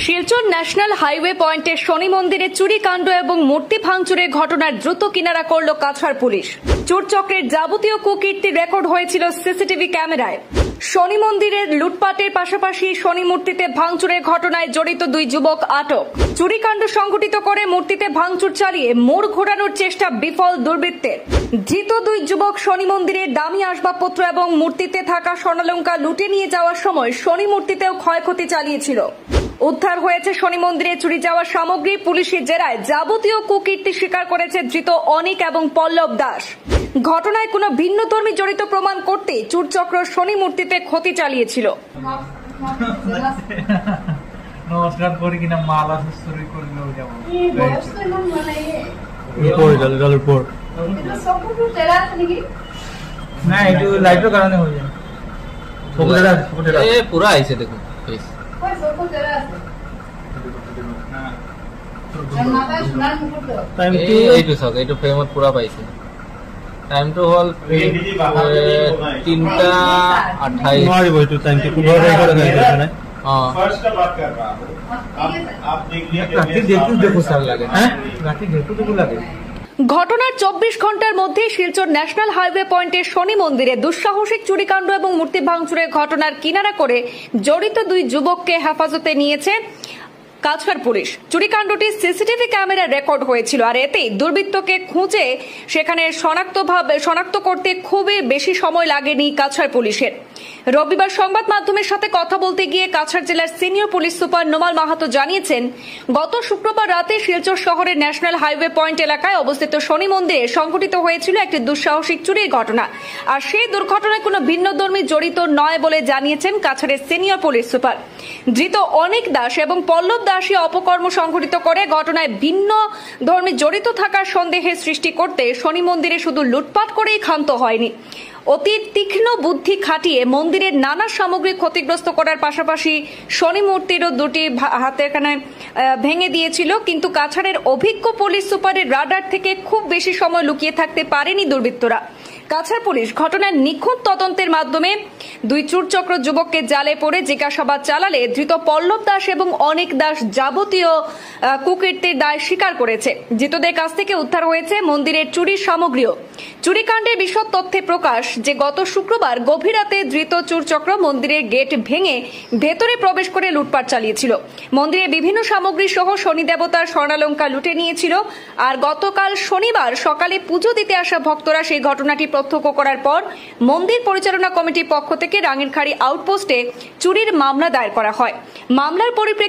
Silchar national highway পয়েন্টে শনি মন্দিরে চুরিকাণ্ড এবং মূর্তি ভাঙচুরের ঘটনার দ্রুত কিনারা করল কাছাড় পুলিশ। চোরচক্রের যাবতীয় কুকীর্তি রেকর্ড হয়েছিল সিসিটিভি ক্যামেরায়। শনি মন্দিরের লুটপাটের পাশাপাশি শনি মূর্তিতে ভাঙচুরের ঘটনায় জড়িত দুই যুবক আটক। চুরিকাণ্ড সংঘটিত করে মূর্তিতে ভাঙচুর চালিয়ে মোড় ঘোরানোর চেষ্টা বিফল দুর্বৃত্তের। ধৃত দুই যুবক শনি মন্দিরের দামি আসবাবপত্র এবং মূর্তিতে থাকা স্বর্ণালঙ্কা লুটে নিয়ে যাওয়ার সময় শনি মূর্তিতেও ক্ষয়ক্ষতি চালিয়েছিল। উদ্ধার হয়েছে শনি মন্দিরে চুরি যাওয়া সামগ্রী। পুলিশের জেরায় যাবতীয় কুকীর্তি স্বীকার করেছে ধৃত অনিক এবং পল্লব দাস। ঘটনায় কোনো ভিন্নধর্মী জড়িত প্রমাণ করতে চুরচক্র শনি মূর্তিতে ক্ষতি চালিয়েছিল। নমস্কার করি কিনা মাল আছে চুরি করলে যাব না একটু লাইটের কারণে হয়ে যায় পুরা আইছে দেখুন এইটো ফ্রেমত পুরা পাইছে। টাইমটো হল 3:28। ঘটনার 24 ঘন্টার মধ্যে শিলচর ন্যাশনাল হাইওয়ে পয়েন্টে শনি মন্দিরে দুঃসাহসিক চুরিকাণ্ড এবং মূর্তি ভাঙচুরের ঘটনার কিনারা করে জড়িত দুই যুবককে হেফাজতে নিয়েছে কাছাড় পুলিশ। চুরিকাণ্ডটি সিসিটিভি ক্যামেরায় রেকর্ড হয়েছিল, আর এতে দুর্বৃত্তকে খুঁজে সেখানে শনাক্ত করতে খুবই বেশি সময় লাগেনি কাছাড় পুলিশের। রবিবার সংবাদ মাধ্যমের সাথে কথা বলতে গিয়ে কাছাড় জেলার senior police super Nomal Mahato জানিয়েছেন, গত শুক্রবার রাতে শিলচর শহরের ন্যাশনাল হাইওয়ে পয়েন্ট এলাকায় অবস্থিত শনি মন্দিরে সংঘটিত হয়েছিল একটি দুঃসাহসিক চুরির ঘটনা, আর সেই দুর্ঘটনায় কোনো ভিন্নধর্মী জড়িত নয় বলে জানিয়েছেন কাছাড়ের সিনিয়র পুলিশ সুপার। ধৃত অনিক দাস এবং পল্লব দাসী অপকর্ম সংঘটিত করে ঘটনায় ভিন্ন ধর্মী জড়িত থাকার সন্দেহের সৃষ্টি করতে শনি মন্দিরে শুধু লুটপাট করেই ক্ষান্ত হয়নি, অতি তীক্ষ্ণ বুদ্ধি খাটিয়ে মন্দিরের নানা সামগ্রী ক্ষতিগ্রস্ত করার পাশাপাশি শনি মূর্তিরও দুটি হাতেখানে ভেঙে দিয়েছিল। কিন্তু কাছাড়ের অভিজ্ঞ পুলিশ সুপারের রাডার থেকে খুব বেশি সময় লুকিয়ে থাকতে পারেনি দুর্বৃত্তরা। কাছাড় পুলিশ ঘটনার নিখুঁত তদন্তের মাধ্যমে দুই চুরচক্র যুবককে জালে পড়ে জিজ্ঞাসাবাদ চালালে ধৃত পল্লব দাস এবং অনিক দাস যাবতীয় কুকীর্তির দায় স্বীকার করেছে। ধৃতদের কাছ থেকে উদ্ধার হয়েছে মন্দিরের চুরির সামগ্রীও। চুরিকাণ্ডের বিশদ তথ্যে প্রকাশ যে গত শুক্রবার গভীর রাতে ধৃত চুরচক্র মন্দিরের গেট ভেঙে ভেতরে প্রবেশ করে লুটপাট চালিয়েছিল। মন্দিরে বিভিন্ন সামগ্রী সহ শনি দেবতার স্বর্ণালঙ্কা লুটে নিয়েছিল, আর গতকাল শনিবার সকালে পুজো দিতে আসা ভক্তরা সেই ঘটনাটি প্রত্যক্ষ করার পর মন্দির পরিচালনা কমিটির পক্ষ থেকে রাঙ্গিরখাড়ি আউটপোস্টে চুরির মামলা দায়ের করা হয়। মামলার পরিপ্রেক্ষিতে